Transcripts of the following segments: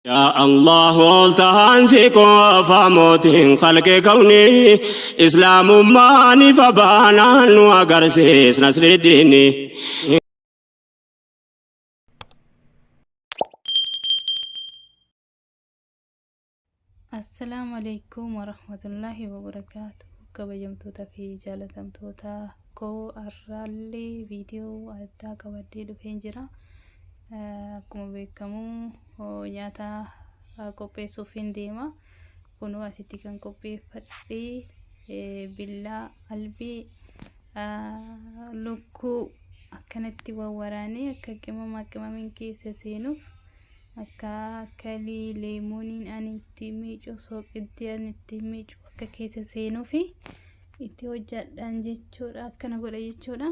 يا الله تهانسيكو فاموتين خلق كوني إسلام ماني فبانا نوغرسيس نصر الدين. السلام عليكم ورحمة الله وبركاته. كبجمتوتا في جالتمتوتا كو أرالي فيديو أدى كبدي دفين جرا akkuma beekamu nyaata qopheessuufiin deema. Kunoo asitti kan qopheeffadhe billaa albii lukkuu akkanatti wawwaraanee akka qimamiin keessa seenuuf akka kalii leemoniin ani itti miicu soqitti ani itti miicu akka keessa seenuufi itti hojjadhaan jechuudha. Akkana godha jechuudha.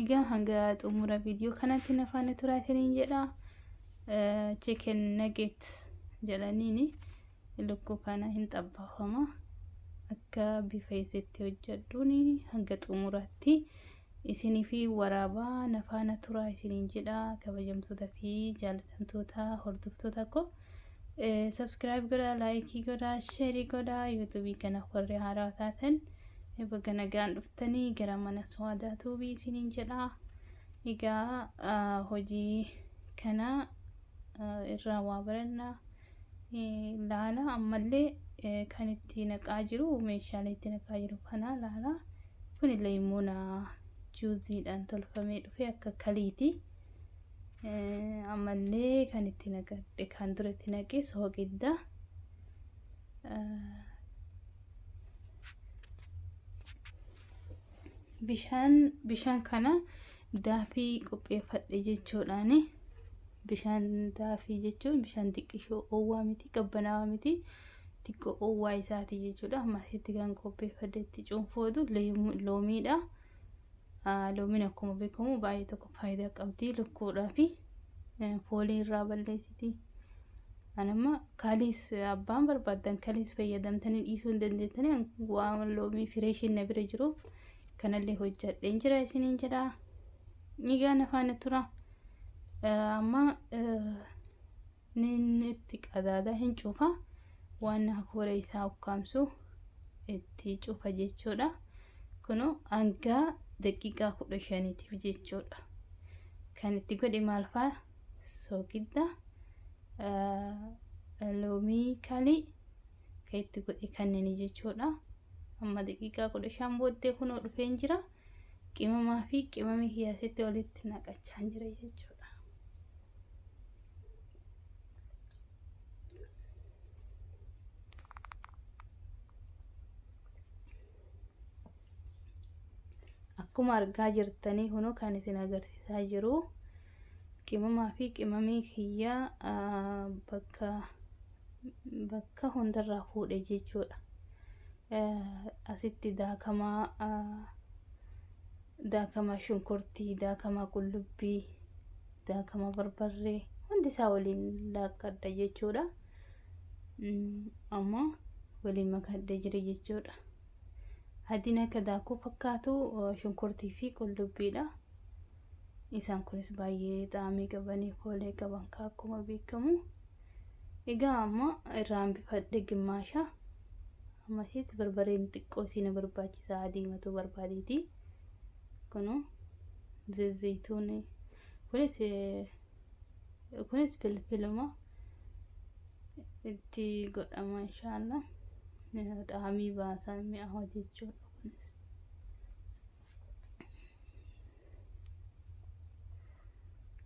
Egaa hanga xumura video kanatti nafaana turaataniin jedha. Chicken nugget jedhaniini lukkuu kana hin xabbafama akka bifa isitti hojjadhuuni hanga xumuraatti isinii fi waraabaa nafaana turaa isiniin jedha. Kabajamtoota fi jaalatamtoota hordoftoota ko subscribe godhaa, like godhaa, share godhaa. YouTube kana warri haaraa taatan baga nagaan dhuftanii gara mana Sawaadaa isiniin jedha. Egaa hojii kana irraa waa barannaa laala ammallee kan itti naqaa jiru meeshaalee itti naqaa jiru kana laala. Kun leemona juuziidhaan tolfamee dhufe akka kaliiti. Ammallee kan itti naqadhe kan dura itti naqe soogidda. Bishaan kana daafii qopheeffadhe jechuudhaani. Bishaan daafii jechuun bishaan xiqqishoo oowwaa miti, qabbanaawaa miti, xiqqoo oowwaa isaati jechuudha. Amasitti kan qopheeffadhetti cuunfootu loomiidha. Loomiin akkuma beekamu baay'ee tokko faayidaa qabdi lukkuudhaa fi foolii irraa balleessiti. Anamma kaliis abbaan barbaadan kaliis fayyadamtanii dhiisuu hin dandeettanii waan loomii fireeshiin na bira jiruuf kanallee hojjadheen jira isiniin jedha. Egaa nafaana tura. Amma itti qadaada hin cufa waan hafuura isaa ukkaamsu itti cufa jechuudha. Kunoo hanga daqiiqaa 15tiif jechuudha. Kan itti godhe maal fa'a? Soogidda, loomii kalii kan itti godhe kanneen jechuudha. Amma daqiiqaa 15 booddee kunoo dhufeen jira. Qimamaa fi qimamii hiyyaasitti walitti naqachaa jira jechuudha. Akkuma argaa jirtanii kunoo kan isin agarsiisaa jiru qimamaa fi qimamii hiyyaa bakka hundarraa fuudhe jechuudha. Asitti daakama shunkurtii, daakama qullubbii, daakama barbarree hundi isaa waliin laaqadha jechuudha. Amma waliin makadhee jira jechuudha. Adiin akka daakuu fakkaatu shunkurtii fi qullubbiidha. Isaan kunis baay'ee xaamii qabanii foolee qaban akkuma beekamu. Egaa amma irraan bifadhe gimmaasha. Amasitti barbareen xiqqoo siina barbaachisaa adiimatu barbaadeeti. Kunoo zayituun kunis filfiluma itti godhama inshallah. Xaamii baasan mi'aawa jechuudha.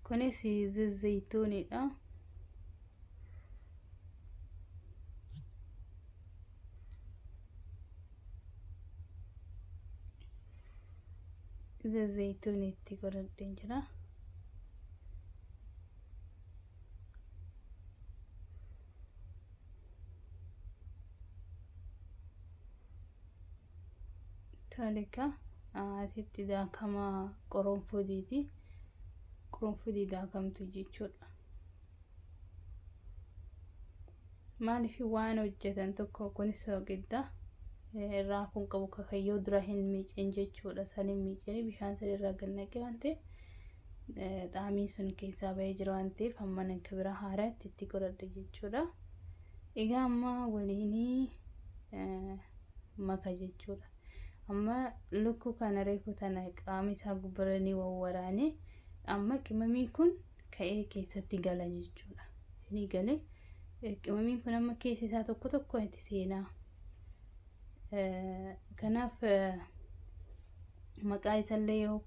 Kunis zayituunidha. Zayituun itti godhadheen jira. Tolika asitti daakama qoronfodiiti. Qoronfodii daakamtu jechuudha. Maaliif waan hojjetan tokko kunis soogidda. Raafuun qabu kakayyoo dura hin miicin jechuudha. San hin miicin bishaan san irraa gannaqe waan ta'eef xaamii sun keessaa bahee jira waan ta'eef hamma nan kabira haaraatti itti godhadha jechuudha. Egaa amma waliinii maka jechuudha. Amma lukkuu kana reefu tana qaama isaa gubbaranii wawwaraane amma qimamiin kun ka'ee keessatti gala jechuudha. Isinii galee qimamiin kun amma keessa isaa tokko tokko itti seenaa. Kanaaf maqaa isaallee yoo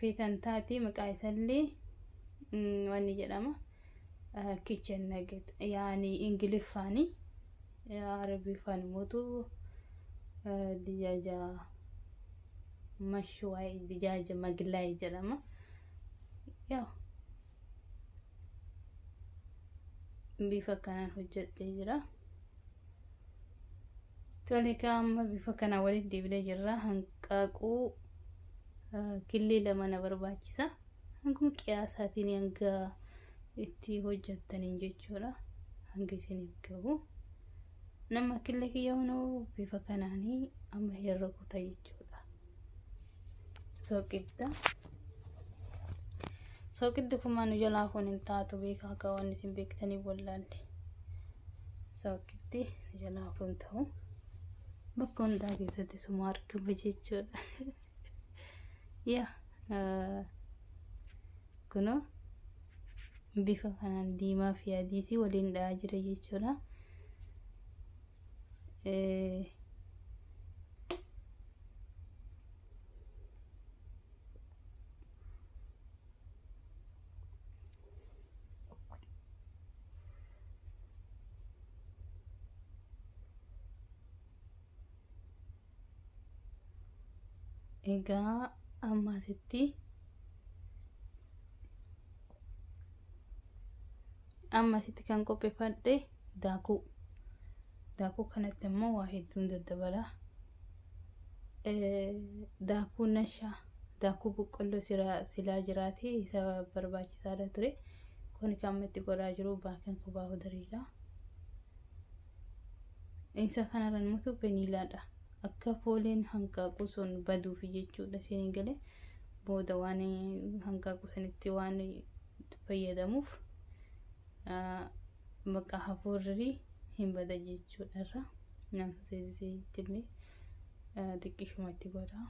feetan taate maqaa isaallee wanni jedhama kitchen nugget yaani ingiliffaani arabiffaan mootu dijaaja mashwaay dijaaja maglaay jedhama. Yaa bifa kanaan hojjedhee jira. Tole amma bifa kana walitti deebilee jirra. Hanqaaquu killee lama na barbaachisa. Hanguma qiyaasaatiin hanga itti hojjettaniin jechuudha. Hanga isiniif gahu. Nama killee kiyya hunoo bifa kanaanii amma herreguta jechuudha. Soqidda kumaan jalaa kun hin taatu beekaa akka waan isin beektanii wallaalle. Soqiddi jalaa kun ta'u bakka hundaa keessatti suma argama jechuudha. Kunoo bifa kanaan diimaa fi adiisii waliin dha'aa jira jechuudha. Egaa ammasitti kan qopheeffadhe daakuu kanatti immoo waa hedduun daddabala. Daakuu nashaa daakuu boqqolloo silaa jiraate isa barbaachisaadha ture. Kun kan itti godhaa jiru baakan kubaa hodariidha. Isa kanarran mutu beniilaadha. Akka fooleen hanqaaquu sun baduuf jechuudha. Isin galee booda waan hanqaaquu sanitti waan fayyadamuuf maqaa hafuurri hin bada jechuudha. Nyaanni xiqqishumatti godha.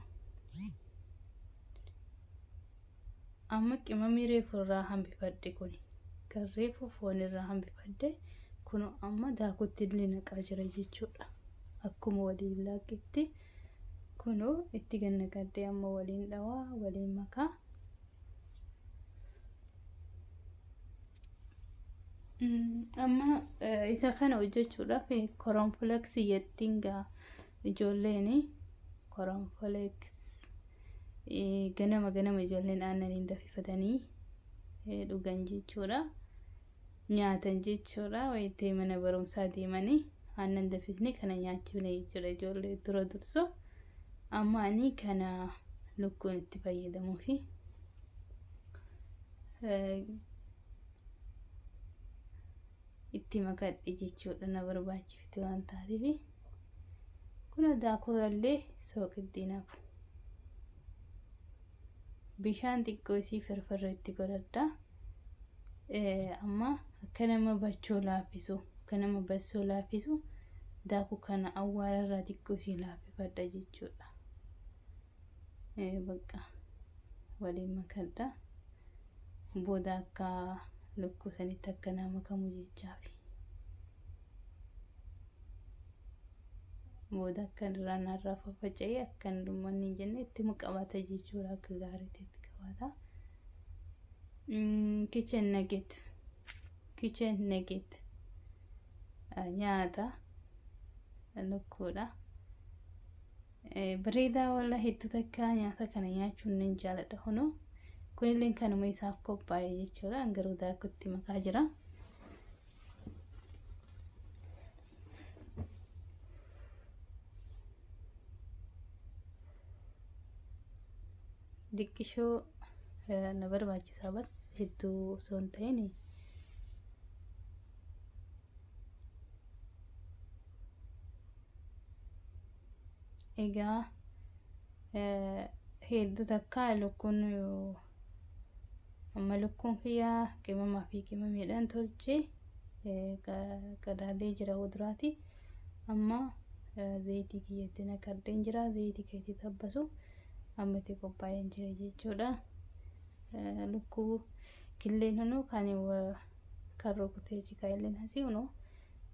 Amma qimamii reefu irraa hambifadhe kun kan reefu foon irraa hambifadhe kun amma daakutti illee naqaa jira jechuudha. Akkuma waliin laaqetti kunoo itti gannaqadhee amma waliin dhawaa waliin makaa. Amma isa kana hojjechuudhaaf koronfleksii jettiin gaa ijoolleen koronfleks ganama ijoolleen aannaniin dafifatanii dhugan jechuudha. Nyaatan jechuudha. Wayitee mana barumsaa deemanii aannan dafisne kana nyaachifne jechuudha ijoollee dura dursoo. Amma ani kana lukkuun itti fayyadamuufi itti makadhe jechuudha na barbaachifte waan taateef. Kun daakurallee soqiddi nafu. Bishaan xiqqoo isii firfirra itti godhadha. Amma akka nama bachoo laafisu daakuu kana awwaararraa xiqqoo isii laafifadha jechuudha. Bakka waliin makadha. Booda akka lukkuu sanitti akka nama kamu jechaafi. Booda akka irraa faffaca'ee akka dhummanni hin jenne itti muqabata jechuudha. Akka gaariitti itti qabata. Kitchen nugget nyaata lukkuudha. Bareedaa walla hedduu takka nyaata kana nyaachuun nan jaaladha hunoo. Kunillee kanuma isaaf qophaa'e jechuudha. Garuu daakutti makaa jira. Diqqishoo na barbaachisaa bas hedduu osoo hin ta'in. egaa hedduu takka lukkuun amma lukkuun kiyyaa qimamaa fi qimamiidhaan tolchee qadaadee jira uduraati. amma zayitii kiyyatti naqadheen jira. zayitii keetti tabbasu ammatti qophaa'een jira jechuudha. lukkuu killeen hunuu kan rukutee jikaayleen hasii hunuu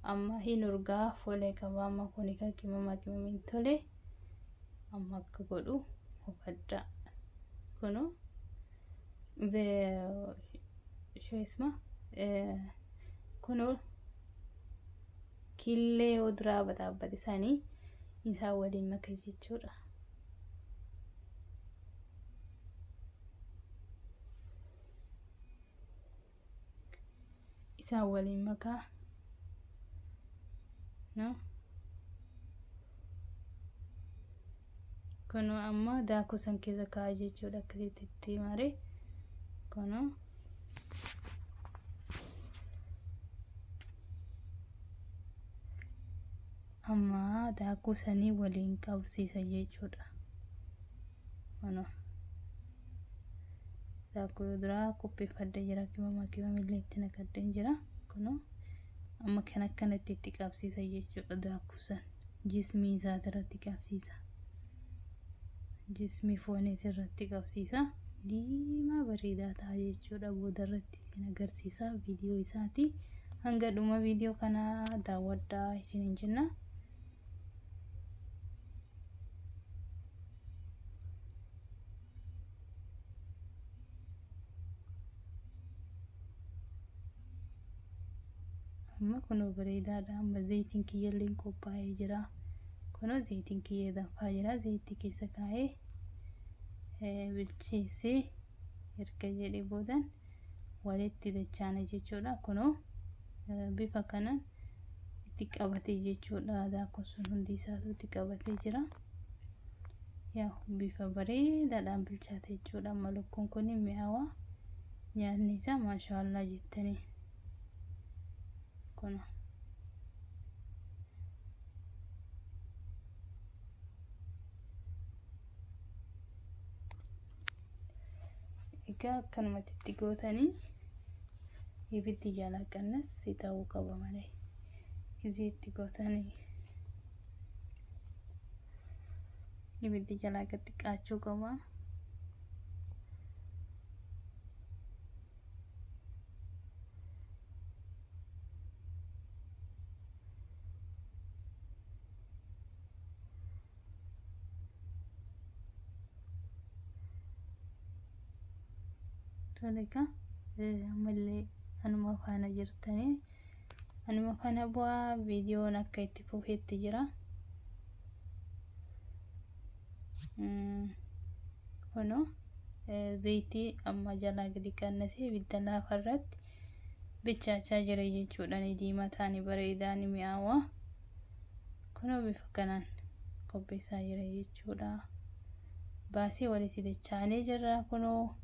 amma hin urgaa folee qaba. amma kuni kan qimamiin tole amma akka godhu hubadha. kunu shoisma kunu killee uduraa baxaabbate isaanii isaa waliin maka jechuudha. isaa waliin makaa no kunu amma daakuu san keessa kaa'aa jechuudha. akkasitti itti maree kunu amma daakuu sanii waliin qabsiisa jechuudha. kunu daakuu uduraa qopheeffadhee jira. qimamillee itti naqadheen jira. kunu amma kan akkanatti itti qabsiisa jechuudha. daakuu san jismii isaa irratti qabsiisa. jismii foonii irratti qabsiisa. diimaa bareedaa ta'a jechuudha. booda irratti isin agarsiisa viidiyoo isaati. hanga dhuma viidiyoo kana daawwadhaa isiniin jenna. amma kunoo bareedaadha. amma zayitiin kiyyalleen qophaa'ee jira. kunoo zayitiin kiyyee danfaa jira. zayitii keessa kaa'ee bilcheessee erga jedhee boodan walitti dachaana jechuudha. kunoo bifa kanaan itti qabatee jechuudha. daakuu sun hundi isaatu itti qabatee jira. yaa bifa bareedaadhaan bilchaate jechuudha. amma lukkuun kun mi'aawaa nyaanni isaa maashaallah jettanii kuna egaa akkanumatti itti gootanii ibiddi jalaa qannas ta'uu qaba malee gizii itti gootanii ibiddi jalaa gadi qaachuu qaba. toleka ammallee anuma faana jirtanii anuma faana bu'aa viidiyoon akka itti fufeetti jira. kunoo zayitii amma jalaa gadi qannasee ibidda laafarratti bichaachaa jira jechuudha. ni diimataa ni bareedaa ni mi'aawaa. kunoo bifa kanaan qopheessaa jira jechuudha. baasee walitti dachaanee jira. kunoo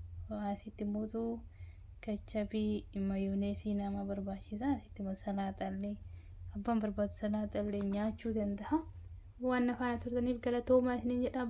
asitti muutuu kachabii mayoneesii nama barbaachisa. asitti salaaxallee abbaan barbaadu salaaxallee nyaachuu danda'a. waan faana turtaniif galatoomaa isiniin jedha.